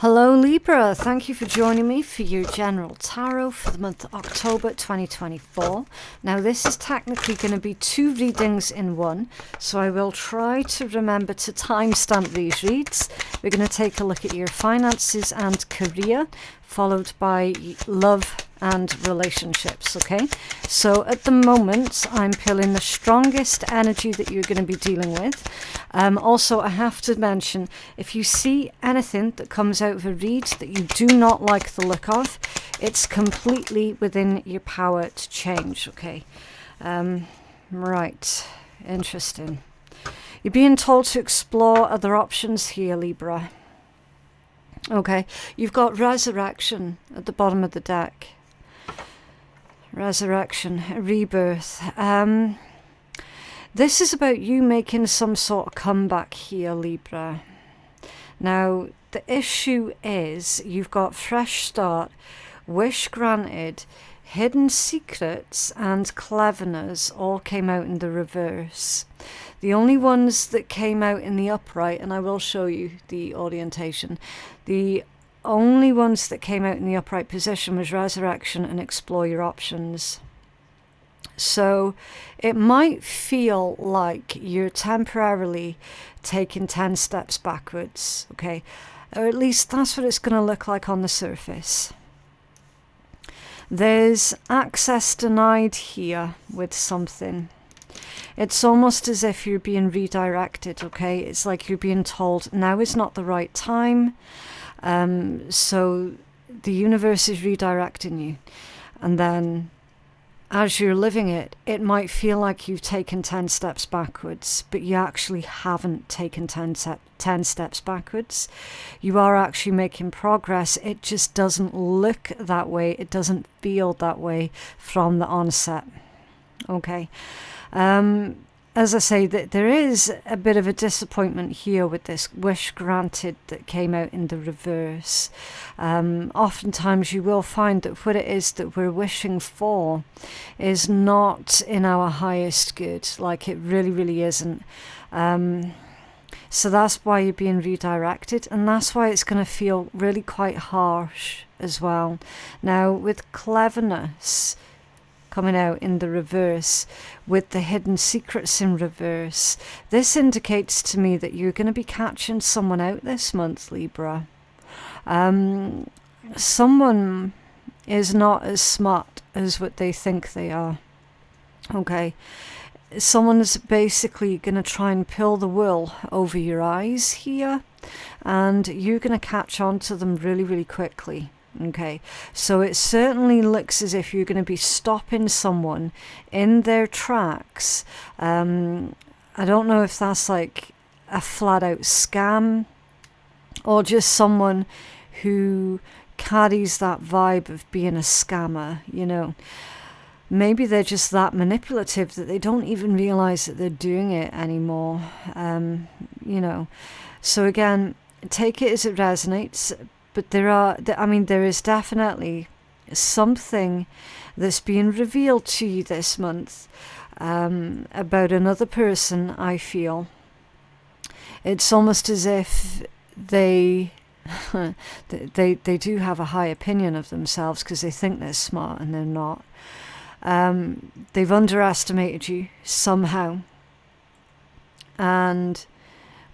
Hello Libra, thank you for joining me for your general tarot for the month of October 2024. Now this is technically going to be two readings in one, so I will try to remember to timestamp these reads. We're going to take a look at your finances and career, followed by love and relationships, okay? So at the moment, I'm pulling the strongest energy that you're going to be dealing with. Also, I have to mention, if you see anything that comes out of a read that you do not like the look of, it's completely within your power to change, okay? Right, interesting. You're being told to explore other options here, Libra. Okay, you've got resurrection at the bottom of the deck. Resurrection, rebirth. This is about you making some sort of comeback here, Libra. Now, the issue is you've got fresh start, wish granted, hidden secrets, and cleverness all came out in the reverse. The only ones that came out in the upright, and I will show you the orientation, the only ones that came out in the upright position was resurrection and explore your options. So it might feel like you're temporarily taking 10 steps backwards, okay? Or at least that's what it's going to look like on the surface. There's access denied here with something. It's almost as if you're being redirected, okay? It's like you're being told now is not the right time. So the universe is redirecting you. And then as you're living it, it might feel like you've taken 10 steps backwards, but you actually haven't taken 10 steps backwards. You are actually making progress. It just doesn't look that way. It doesn't feel that way from the onset. Okay. As I say, that there is a bit of a disappointment here with this wish granted that came out in the reverse. Oftentimes you will find that what it is that we're wishing for is not in our highest good, like it really, really isn't. So that's why you're being redirected, and that's why it's going to feel really quite harsh as well. Now, with cleverness coming out in the reverse, with the hidden secrets in reverse, this indicates to me that you're going to be catching someone out this month, Libra. Someone is not as smart as what they think they are. Okay. Someone's basically going to try and pull the wool over your eyes here, and you're going to catch on to them really, really quickly. Okay, so it certainly looks as if you're going to be stopping someone in their tracks. I don't know if that's like a flat out scam or just someone who carries that vibe of being a scammer, you know. Maybe they're just that manipulative that they don't even realize that they're doing it anymore, you know. So again, take it as it resonates. But there is definitely something that's being revealed to you this month about another person, I feel. It's almost as if they do have a high opinion of themselves because they think they're smart and they're not. They've underestimated you somehow. And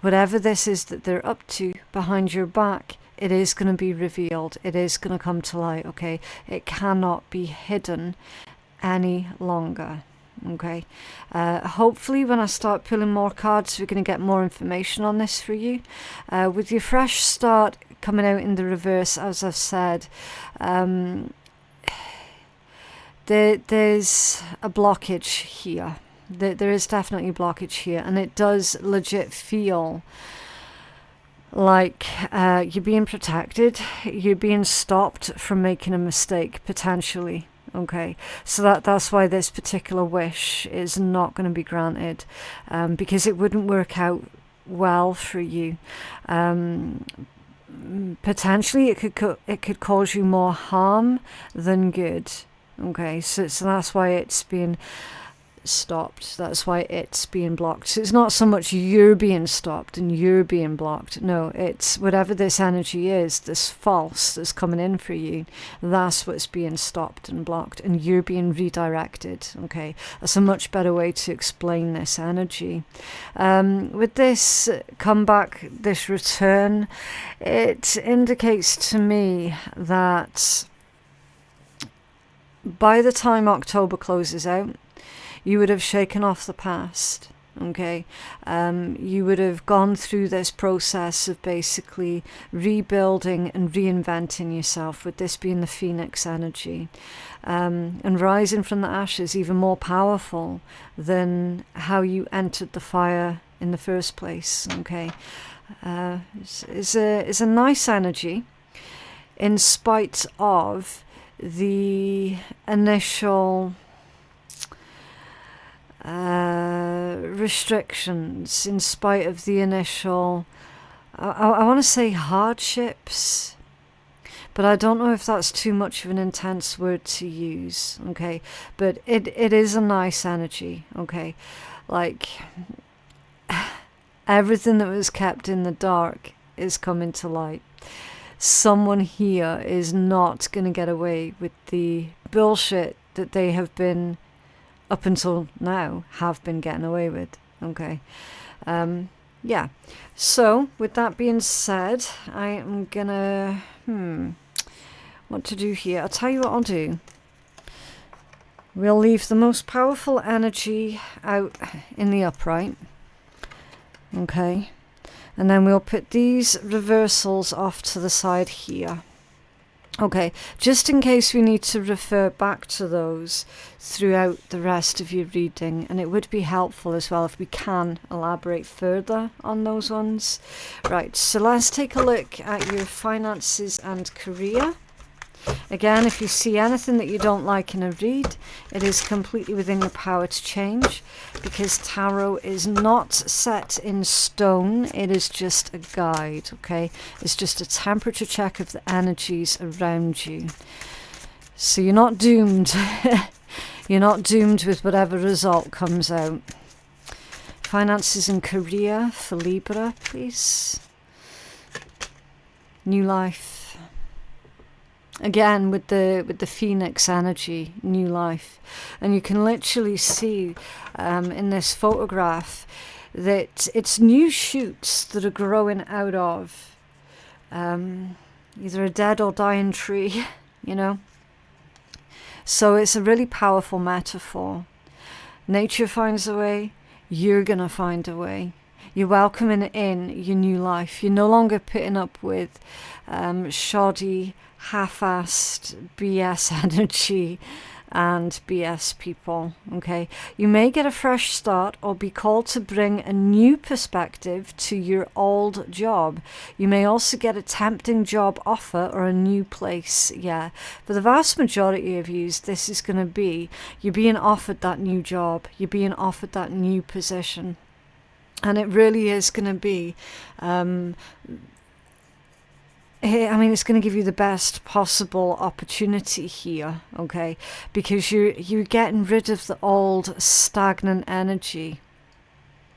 whatever this is that they're up to behind your back, it is going to be revealed. It is going to come to light, okay? It cannot be hidden any longer, okay? Hopefully when I start pulling more cards, we're going to get more information on this for you. With your fresh start coming out in the reverse, as I've said, there's a blockage here. There is definitely a blockage here, and it does legit feel like you're being protected, you're being stopped from making a mistake, potentially. Okay, so that's why this particular wish is not going to be granted, because it wouldn't work out well for you. Potentially, it could cause you more harm than good. Okay, so that's why it's being stopped. That's why it's being blocked. So it's not so much you're being stopped and you're being blocked. No, it's whatever this energy is, this false that's coming in for you, that's what's being stopped and blocked, and you're being redirected. Okay, that's a much better way to explain this energy. With this comeback, this return, it indicates to me that by the time October closes out, you would have shaken off the past, okay? You would have gone through this process of basically rebuilding and reinventing yourself, with this being the Phoenix energy, and rising from the ashes even more powerful than how you entered the fire in the first place, okay? It's a nice energy, in spite of the initial restrictions, in spite of the initial, I want to say hardships, but I don't know if that's too much of an intense word to use, okay? But it is a nice energy, okay? Like, everything that was kept in the dark is coming to light. Someone here is not going to get away with the bullshit that they have been, up until now, have been getting away with. Okay. Yeah. So, with that being said, I am going to, what to do here? I'll tell you what I'll do. We'll leave the most powerful energy out in the upright. Okay. And then we'll put these reversals off to the side here. Okay, just in case we need to refer back to those throughout the rest of your reading. And it would be helpful as well if we can elaborate further on those ones. Right, so let's take a look at your finances and career. Again, if you see anything that you don't like in a read, it is completely within your power to change, because tarot is not set in stone. It is just a guide, okay? It's just a temperature check of the energies around you. So you're not doomed. You're not doomed with whatever result comes out. Finances and career for Libra, please. New life. Again, with the Phoenix energy, new life. And you can literally see in this photograph that it's new shoots that are growing out of either a dead or dying tree, you know. So it's a really powerful metaphor. Nature finds a way, you're going to find a way. You're welcoming in your new life. You're no longer putting up with shoddy, half-assed BS energy and BS people, okay? You may get a fresh start or be called to bring a new perspective to your old job. You may also get a tempting job offer or a new place, yeah. For the vast majority of you, this is going to be, you're being offered that new job. You're being offered that new position. And it really is going to be, I mean, it's going to give you the best possible opportunity here, okay? Because you're getting rid of the old stagnant energy.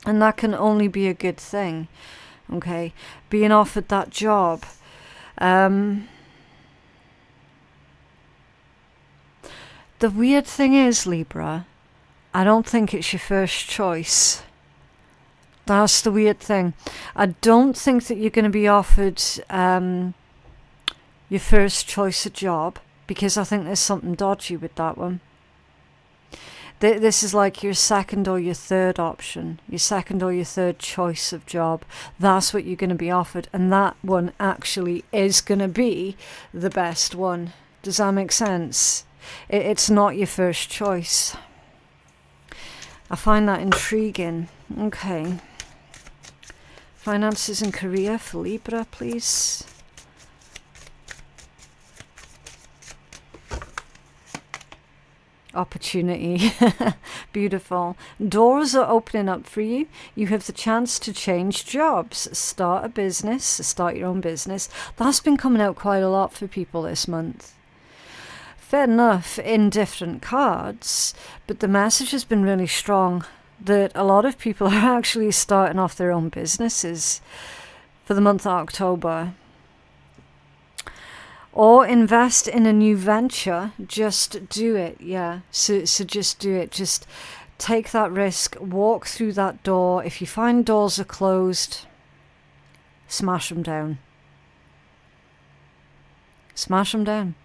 And that can only be a good thing, okay? Being offered that job. The weird thing is, Libra, I don't think it's your first choice. That's the weird thing. I don't think that you're going to be offered your first choice of job, because I think there's something dodgy with that one. This is like your second or your third option, your second or your third choice of job. That's what you're going to be offered, and that one actually is going to be the best one. Does that make sense? It's not your first choice. I find that intriguing. Okay. Finances and career for Libra, please. Opportunity. Beautiful. Doors are opening up for you. You have the chance to change jobs, start a business, start your own business. That's been coming out quite a lot for people this month. fair enough, in different cards, but the message has been really strong that a lot of people are actually starting off their own businesses for the month of October. Or invest in a new venture. Just do it, yeah. So just do it. Just take that risk. Walk through that door. If you find doors are closed, smash them down. Smash them down.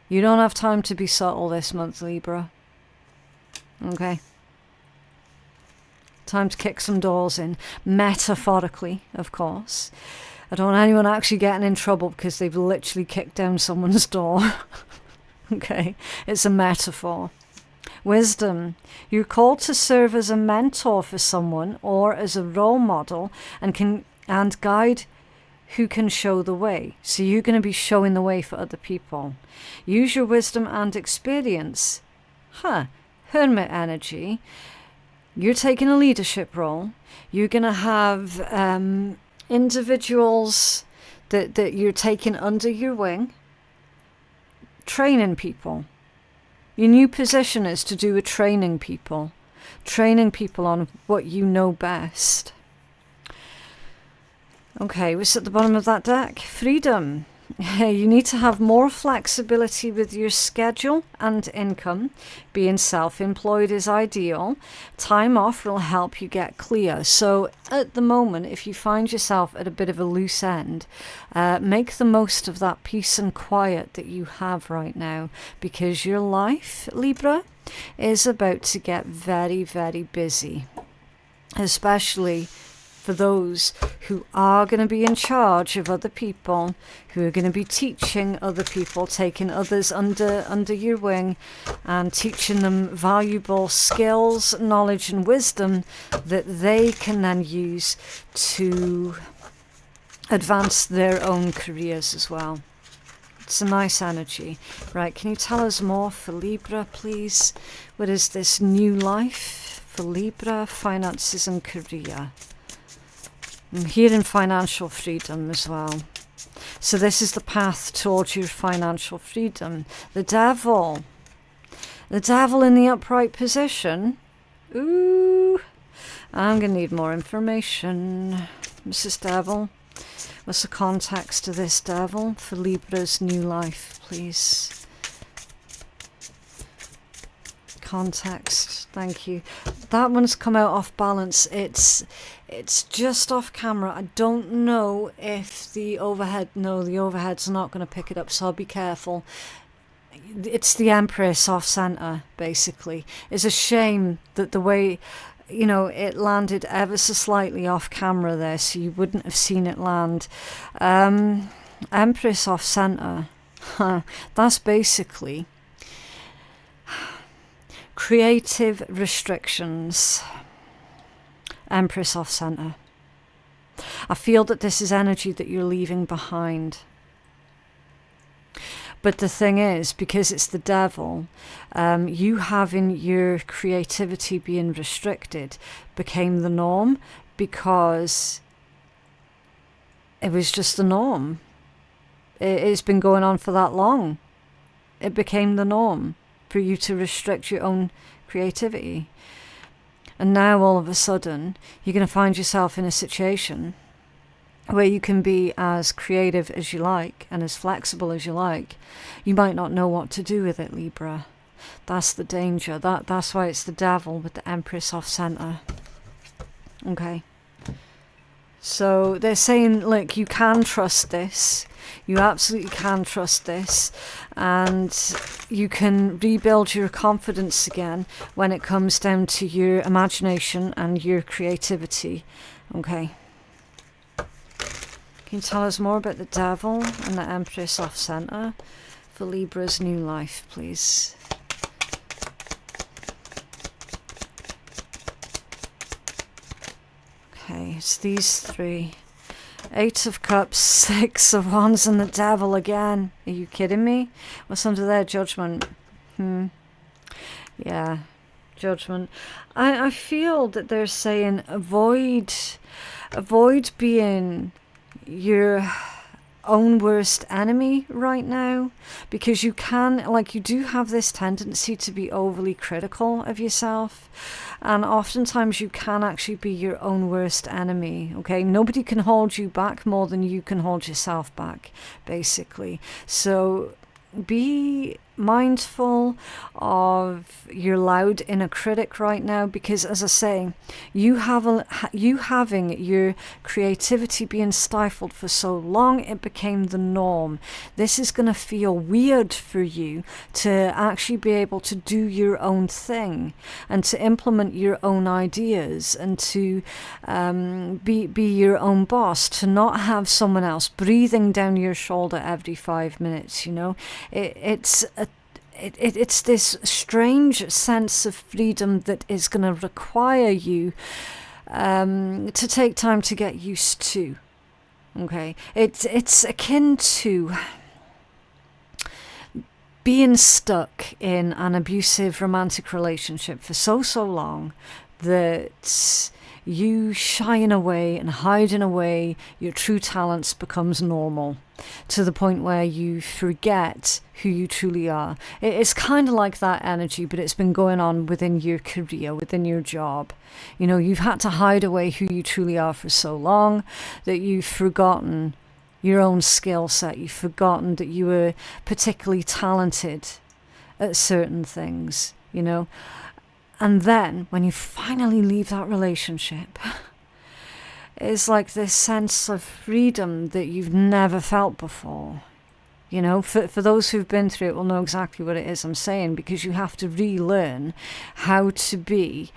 You don't have time to be subtle this month, Libra. Okay. Time to kick some doors in. Metaphorically, of course. I don't want anyone actually getting in trouble because they've literally kicked down someone's door. Okay. It's a metaphor. Wisdom. You're called to serve as a mentor for someone or as a role model and guide who can show the way. So you're going to be showing the way for other people. Use your wisdom and experience. Hermit energy. You're taking a leadership role. You're going to have individuals that you're taking under your wing. Training people. Your new position is to do with training people. Training people on what you know best. Okay, what's at the bottom of that deck? Freedom. You need to have more flexibility with your schedule and income. Being self-employed is ideal. Time off will help you get clear. So at the moment, if you find yourself at a bit of a loose end, make the most of that peace and quiet that you have right now, because your life, Libra, is about to get very, very busy, especially for those who are going to be in charge of other people, who are going to be teaching other people, taking others under your wing and teaching them valuable skills, knowledge and wisdom that they can then use to advance their own careers as well. It's a nice energy. Right, can you tell us more for Libra, please? What is this new life for Libra, finances and career? I'm hearing financial freedom as well. So this is the path towards your financial freedom. The devil. The devil in the upright position. Ooh. I'm going to need more information. Mrs. Devil. What's the context to this devil for Libra's new life, please? Context, thank you. That one's come out off balance. It's just off camera. I don't know if the overhead, no, the overhead's not going to pick it up, so I'll be careful. It's the Empress off center, basically. It's a shame that the way, you know, it landed ever so slightly off camera there, so you wouldn't have seen it land. Empress off center. That's basically creative restrictions. Empress off center. I feel that this is energy that you're leaving behind. But the thing is, because it's the devil, you having your creativity being restricted became the norm because it was just the norm. It's been going on for that long. It became the norm for you to restrict your own creativity. And now all of a sudden, you're going to find yourself in a situation where you can be as creative as you like and as flexible as you like. You might not know what to do with it, Libra. That's the danger. That's why it's the devil with the Empress off center. Okay. So they're saying, look, you can trust this. You absolutely can trust this. And you can rebuild your confidence again when it comes down to your imagination and your creativity. Okay. Can you tell us more about the devil and the Empress off center for Libra's new life, please? Okay, it's these three. 8 of Cups, 6 of Wands, and the devil again. Are you kidding me? What's under there? Judgment. Yeah, Judgment. I feel that they're saying avoid being your own worst enemy right now, because you do have this tendency to be overly critical of yourself, and oftentimes you can actually be your own worst enemy. Okay, nobody can hold you back more than you can hold yourself back, basically. So be mindful of your loud inner critic right now, because, as I say, you having your creativity being stifled for so long, it became the norm. This is going to feel weird for you to actually be able to do your own thing and to implement your own ideas and to be your own boss, to not have someone else breathing down your shoulder every 5 minutes. It's this strange sense of freedom that is going to require you to take time to get used to. Okay, it's akin to being stuck in an abusive romantic relationship for so long that you shying away and hiding away your true talents becomes normal, to the point where you forget who you truly are. It's kind of like that energy, but it's been going on within your career, within your job. You've had to hide away who you truly are for so long that you've forgotten your own skill set. You've forgotten that you were particularly talented at certain things, And then when you finally leave that relationship, it's like this sense of freedom that you've never felt before. For those who've been through it will know exactly what it is I'm saying, because you have to relearn how to be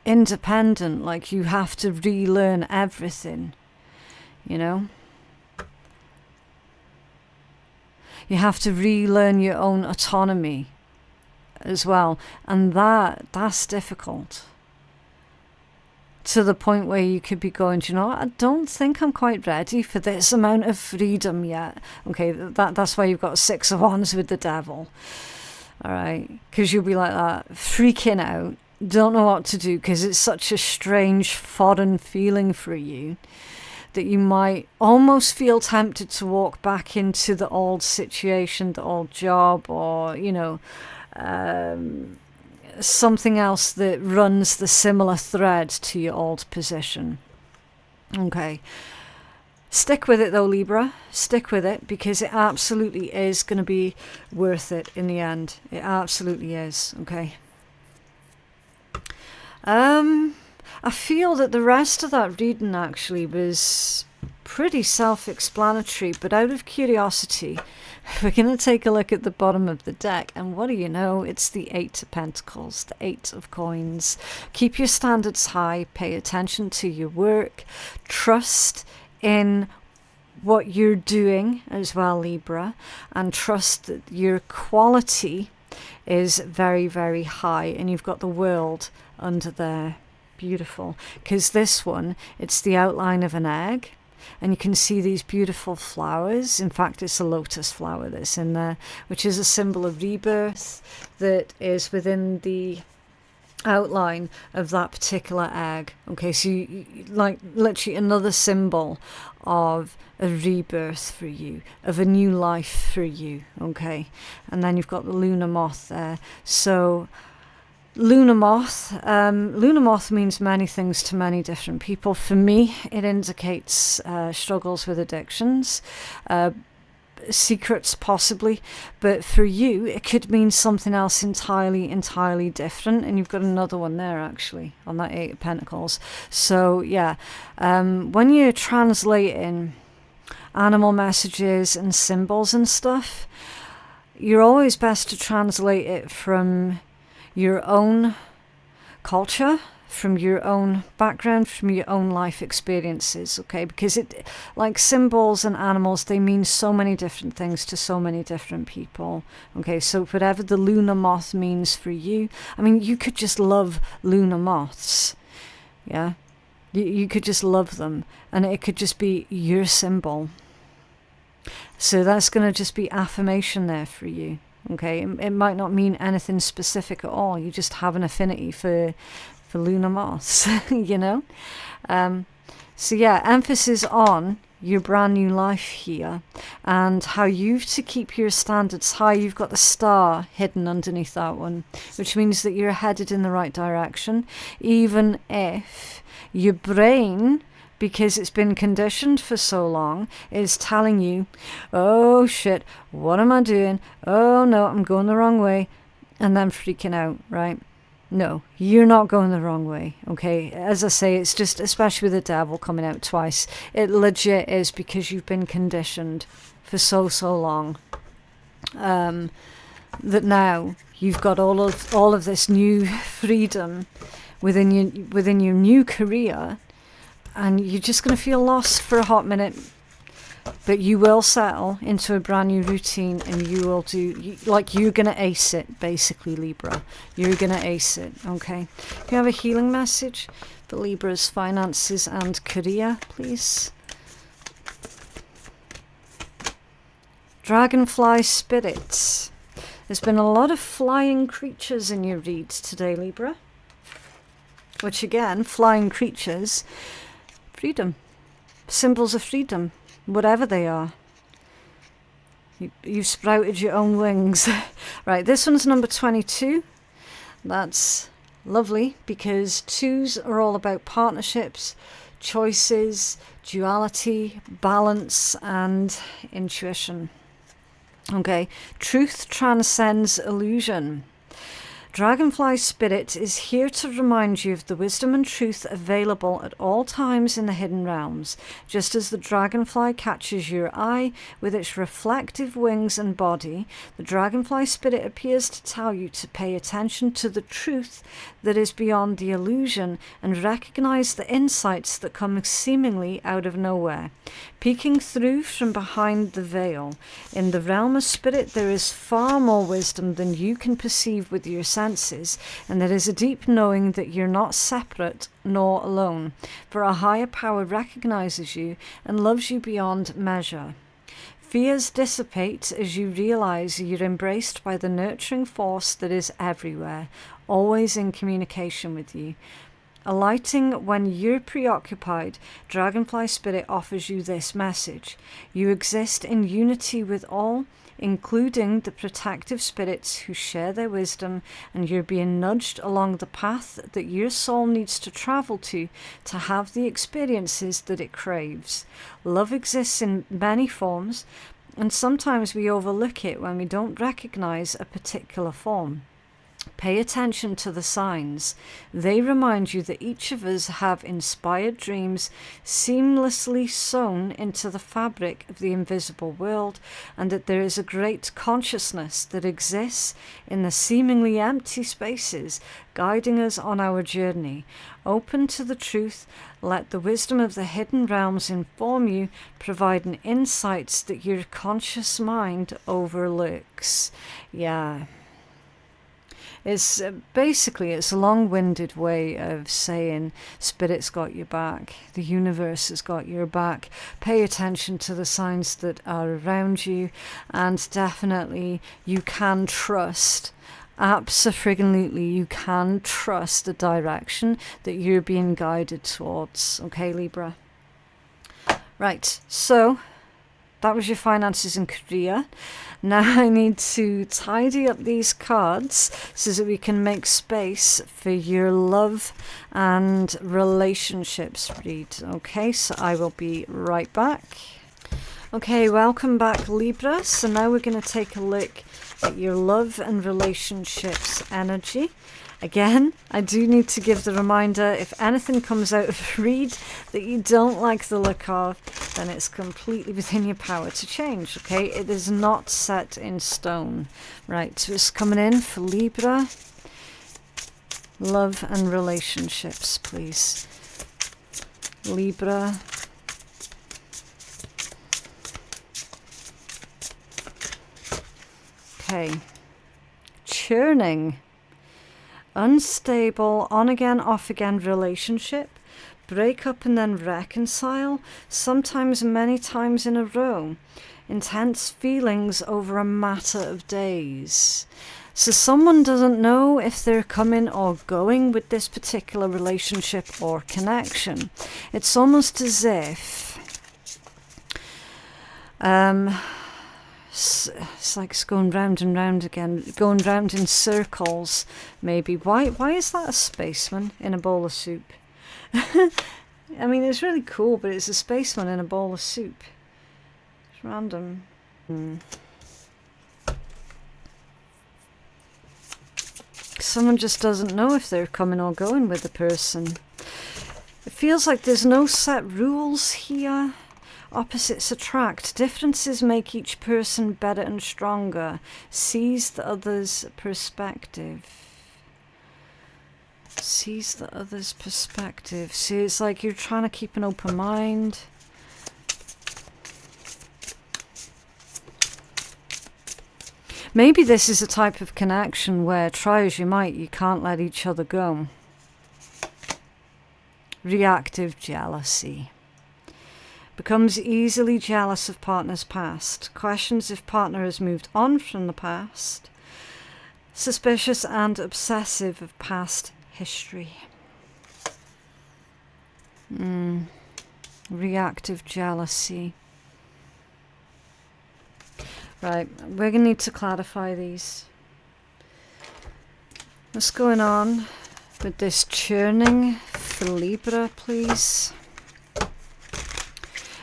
independent. Like, you have to relearn everything, You have to relearn your own autonomy as well, and that's difficult, to the point where you could be going, I don't think I'm quite ready for this amount of freedom yet. Okay, that's why you've got 6 of Wands with the Devil. All right, because you'll be like that, freaking out, don't know what to do, because it's such a strange foreign feeling for you that you might almost feel tempted to walk back into the old situation, the old job, or something else that runs the similar thread to your old position. Okay. Stick with it though, Libra. Stick with it, because it absolutely is going to be worth it in the end. It absolutely is. Okay. I feel that the rest of that reading actually was pretty self-explanatory, but out of curiosity, we're going to take a look at the bottom of the deck, and what do you know? It's the 8 of Pentacles, the 8 of Coins. Keep your standards high, pay attention to your work, trust in what you're doing as well, Libra, and trust that your quality is very, very high, and you've got the World under there. Beautiful, because this one, it's the outline of an egg, and you can see these beautiful flowers. In fact, it's a lotus flower that's in there, which is a symbol of rebirth that is within the outline of that particular egg. Okay, so you like literally another symbol of a rebirth for you, of a new life for you. Okay, and then you've got the lunar moth there. So lunar moth means many things to many different people. For me, it indicates struggles with addictions, secrets possibly, but for you it could mean something else entirely different. And you've got another one there actually on that 8 of Pentacles. So yeah, when you're translating animal messages and symbols and stuff, you're always best to translate it from your own culture, from your own background, from your own life experiences, okay? Because it, like symbols and animals, they mean so many different things to so many different people, okay? So whatever the lunar moth means for you, I mean, you could just love lunar moths, yeah? You could just love them, and it could just be your symbol. So that's going to just be affirmation there for you. Okay, it might not mean anything specific at all. You just have an affinity for lunar moths, you know. So yeah, emphasis on your brand new life here, and how you've to keep your standards high. You've got the star hidden underneath that one, which means that you're headed in the right direction, even if your brain, because it's been conditioned for so long, is telling you, oh shit, what am I doing? Oh no, I'm going the wrong way, and then freaking out, right? No, you're not going the wrong way, okay? As I say, it's just, especially with the devil coming out twice, it legit is because you've been conditioned for so long, that now you've got all of this new freedom within your new career, and you're just going to feel lost for a hot minute. But you will settle into a brand new routine, and you will you're going to ace it, basically, Libra. You're going to ace it, okay? Can you have a healing message for Libra's finances and career, please? Dragonfly spirits. There's been a lot of flying creatures in your reads today, Libra. Which again, flying creatures, freedom. Symbols of freedom. Whatever they are. You've sprouted your own wings. Right, this one's number 22. That's lovely, because 2s are all about partnerships, choices, duality, balance, and intuition. Okay, truth transcends illusion. Dragonfly Spirit is here to remind you of the wisdom and truth available at all times in the hidden realms. Just as the dragonfly catches your eye with its reflective wings and body, the Dragonfly Spirit appears to tell you to pay attention to the truth that is beyond the illusion and recognize the insights that come seemingly out of nowhere, peeking through from behind the veil. In the realm of spirit, there is far more wisdom than you can perceive with your senses, and there is a deep knowing that you're not separate nor alone, for a higher power recognizes you and loves you beyond measure. Fears dissipate as you realize you're embraced by the nurturing force that is everywhere, always in communication with you. Alighting when you're preoccupied, Dragonfly Spirit offers you this message. You exist in unity with all, including the protective spirits who share their wisdom, and you're being nudged along the path that your soul needs to travel to have the experiences that it craves. Love exists in many forms, and sometimes we overlook it when we don't recognize a particular form. Pay attention to the signs. They remind you that each of us have inspired dreams seamlessly sewn into the fabric of the invisible world, and that there is a great consciousness that exists in the seemingly empty spaces, guiding us on our journey. Open to the truth, let the wisdom of the hidden realms inform you, providing insights that your conscious mind overlooks. Yeah. It's basically, it's a long-winded way of saying Spirit's got your back, the universe has got your back. Pay attention to the signs that are around you, and definitely you can trust, absolutely you can trust the direction that you're being guided towards. Okay, Libra? Right, so that was your finances and career. Now I need to tidy up these cards so that we can make space for your love and relationships read. Okay, so I will be right back. Okay, welcome back, Libra. So now we're going to take a look at your love and relationships energy. Again, I do need to give the reminder, if anything comes out of a read that you don't like the look of, then it's completely within your power to change, okay? It is not set in stone. Right, so it's coming in for Libra. Love and relationships, please. Libra. Okay. Churning. Unstable, on-again, off-again relationship, break up and then reconcile, sometimes many times in a row, intense feelings over a matter of days. So someone doesn't know if they're coming or going with this particular relationship or connection. It's almost as if it's like it's going round and round again, going round in circles, maybe. Why is that a spaceman in a bowl of soup? I mean, it's really cool, but it's a spaceman in a bowl of soup. It's random. Someone just doesn't know if they're coming or going with the person. It feels like there's no set rules here. Opposites attract. Differences make each person better and stronger. Seize the other's perspective. Seize the other's perspective. See, it's like you're trying to keep an open mind. Maybe this is a type of connection where, try as you might, you can't let each other go. Reactive jealousy. Becomes easily jealous of partner's past. Questions if partner has moved on from the past. Suspicious and obsessive of past history. Reactive jealousy. Right, we're going to need to clarify these. What's going on with this churning for Libra, please?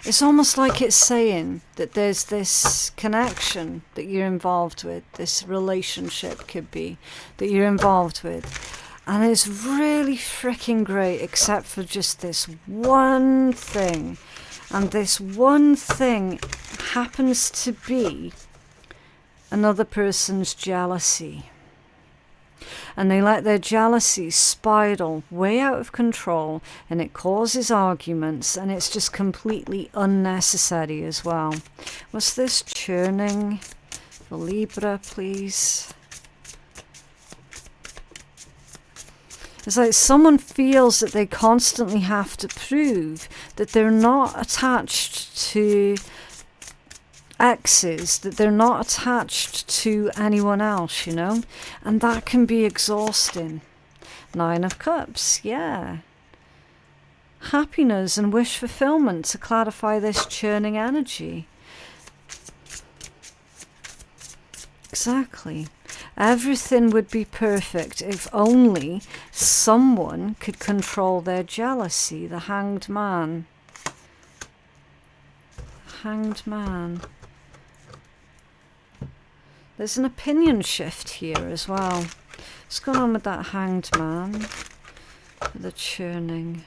It's almost like it's saying that there's this connection that you're involved with, this relationship could be, that you're involved with. And it's really freaking great, except for just this one thing. And this one thing happens to be another person's jealousy. And they let their jealousy spiral way out of control, and it causes arguments, and it's just completely unnecessary as well. What's this churning for Libra, please? It's like someone feels that they constantly have to prove that they're not attached to exes, that they're not attached to anyone else, you know, and that can be exhausting. 9 of Cups, yeah. Happiness and wish fulfillment to clarify this churning energy. Exactly. Everything would be perfect if only someone could control their jealousy. The Hanged Man. Hanged Man. There's an opinion shift here as well. What's going on with that Hanged Man? The churning.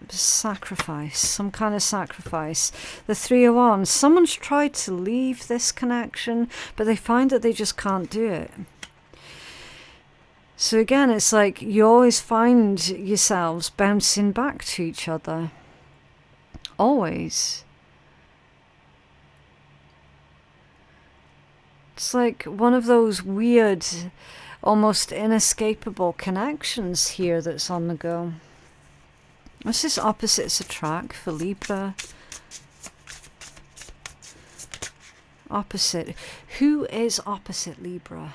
Sacrifice. Some kind of sacrifice. The 3 of Wands. Someone's tried to leave this connection, but they find that they just can't do it. So again, it's like you always find yourselves bouncing back to each other. Always. It's like one of those weird, almost inescapable connections here that's on the go. What's this opposites attract for Libra? Opposite. Who is opposite Libra?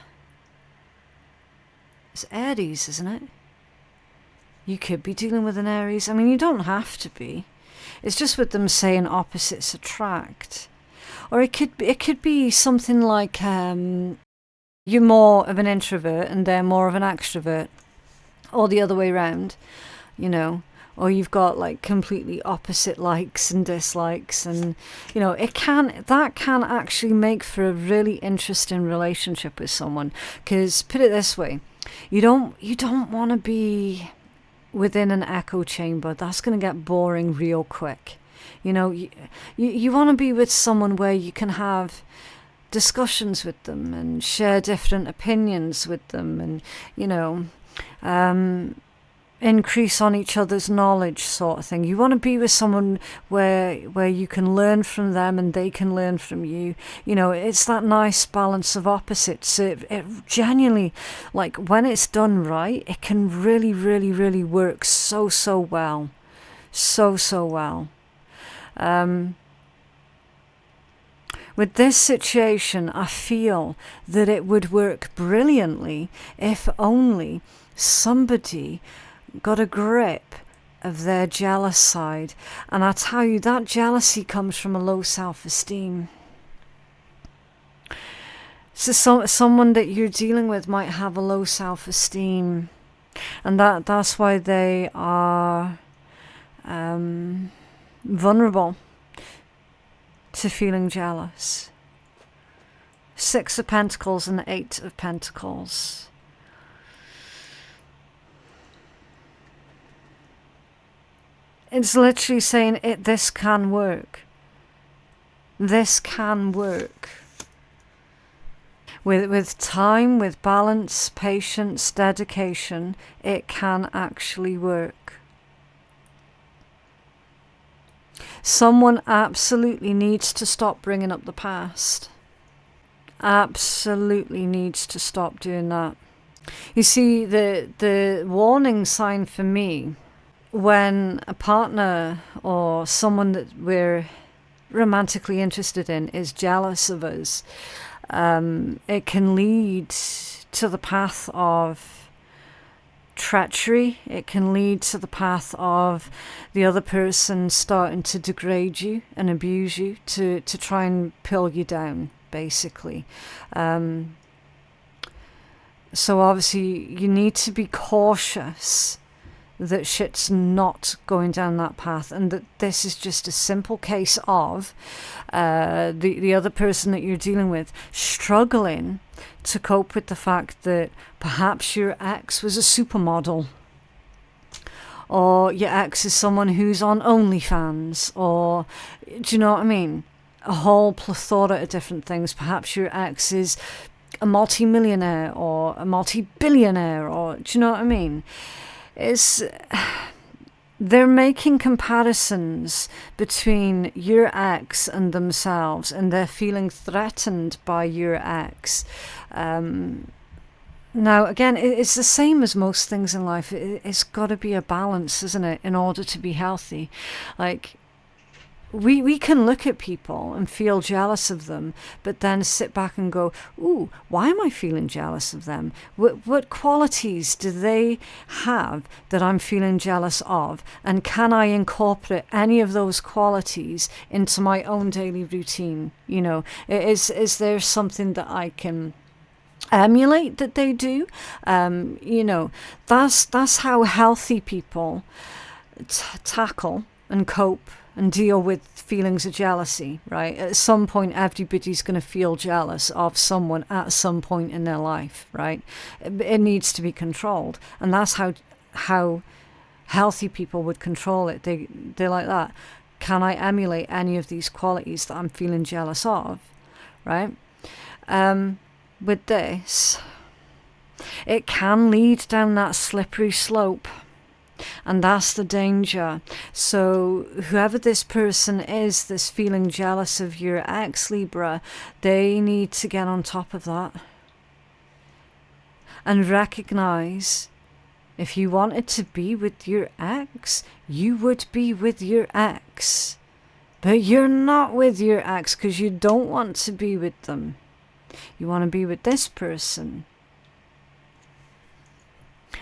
It's Aries, isn't it? You could be dealing with an Aries. I mean, you don't have to be. It's just with them saying opposites attract. Or it could be something like you're more of an introvert and they're more of an extrovert. Or the other way around, you know. Or you've got like completely opposite likes and dislikes, and you know, that can actually make for a really interesting relationship with someone. Because put it this way, you don't want to be within an echo chamber. That's going to get boring real quick. You know, you want to be with someone where you can have discussions with them and share different opinions with them, and you know, increase on each other's knowledge, sort of thing. You want to be with someone where you can learn from them and they can learn from you. You know, it's that nice balance of opposites. It genuinely, like when it's done right, it can really, really, really work so well. So well. With this situation, I feel that it would work brilliantly if only somebody got a grip of their jealous side. And I tell you, that jealousy comes from a low self-esteem. So someone that you're dealing with might have a low self-esteem, and that's why they are vulnerable to feeling jealous. 6 of Pentacles and the 8 of Pentacles. It's literally saying this can work. This can work. With time, with balance, patience, dedication, it can actually work. Someone absolutely needs to stop bringing up the past. Absolutely needs to stop doing that. You see, the warning sign for me, when a partner or someone that we're romantically interested in is jealous of us, it can lead to the path of treachery. It can lead to the path of the other person starting to degrade you and abuse you to try and pull you down, basically. So obviously you need to be cautious that shit's not going down that path, and that this is just a simple case of the other person that you're dealing with struggling to cope with the fact that perhaps your ex was a supermodel, or your ex is someone who's on OnlyFans, or do you know what I mean? A whole plethora of different things. Perhaps your ex is a multi-millionaire or a multi-billionaire, or do you know what I mean? They're making comparisons between your ex and themselves, and they're feeling threatened by your ex. Now, again, it's the same as most things in life. It's got to be a balance, isn't it, in order to be healthy? Like, we can look at people and feel jealous of them, but then sit back and go, ooh, why am I feeling jealous of them? What qualities do they have that I'm feeling jealous of? And can I incorporate any of those qualities into my own daily routine? You know, is there something that I can emulate that they do? You know, that's how healthy people tackle and cope and deal with feelings of jealousy, right? At some point, everybody's going to feel jealous of someone at some point in their life, right? It needs to be controlled, and that's how healthy people would control it. They're like that. Can I emulate any of these qualities that I'm feeling jealous of, right? With this, it can lead down that slippery slope. And that's the danger. So whoever this person is that's feeling jealous of your ex, Libra, they need to get on top of that. And recognize, if you wanted to be with your ex, you would be with your ex. But you're not with your ex because you don't want to be with them. You want to be with this person.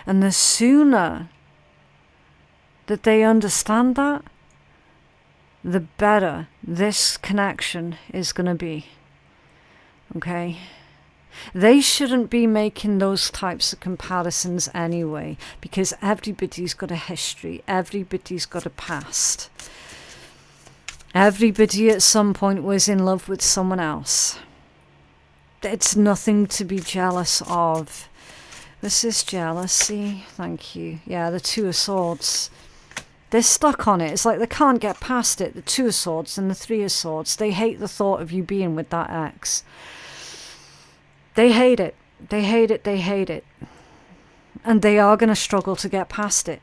And the sooner that they understand that, the better this connection is going to be. Okay? They shouldn't be making those types of comparisons anyway, because everybody's got a history. Everybody's got a past. Everybody at some point was in love with someone else. It's nothing to be jealous of. This is jealousy. Thank you. Yeah, the Two of Swords. They're stuck on it. It's like they can't get past it. The Two of Swords and the Three of Swords. They hate the thought of you being with that ex. They hate it. They hate it. They hate it. And they are going to struggle to get past it.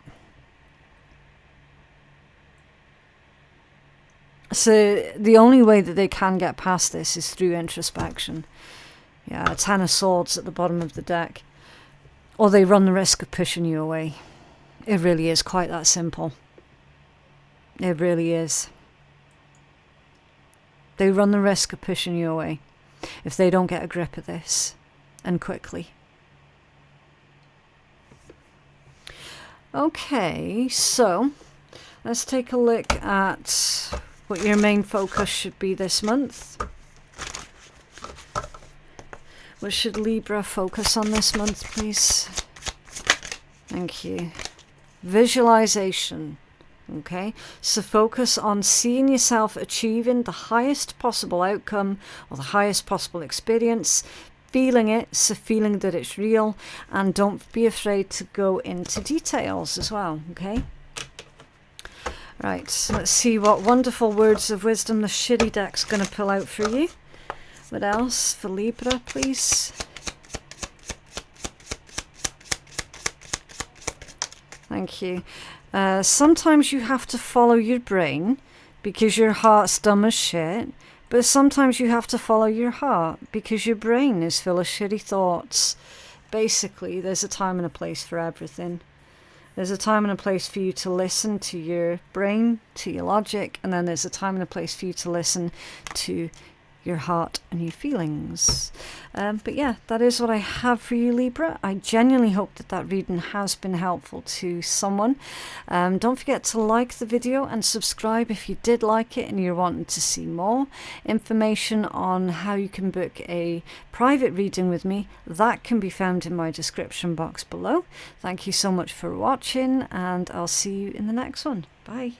So the only way that they can get past this is through introspection. Yeah, 10 of Swords at the bottom of the deck. Or they run the risk of pushing you away. It really is quite that simple. It really is. They run the risk of pushing you away if they don't get a grip of this, and quickly. Okay, so let's take a look at what your main focus should be this month. What should Libra focus on this month, please? Thank you. Visualization. Okay, so focus on seeing yourself achieving the highest possible outcome or the highest possible experience, feeling it, so feeling that it's real, and don't be afraid to go into details as well. Okay, right, so let's see what wonderful words of wisdom the shitty deck's going to pull out for you. What else for Libra, please? Thank you. Sometimes you have to follow your brain because your heart's dumb as shit, but sometimes you have to follow your heart because your brain is full of shitty thoughts. Basically, there's a time and a place for everything. There's a time and a place for you to listen to your brain, to your logic, and then there's a time and a place for you to listen to your heart and your feelings. But yeah, that is what I have for you, Libra. I genuinely hope that that reading has been helpful to someone. Don't forget to like the video and subscribe if you did like it and you're wanting to see more information on how you can book a private reading with me. That can be found in my description box below. Thank you so much for watching, and I'll see you in the next one. Bye.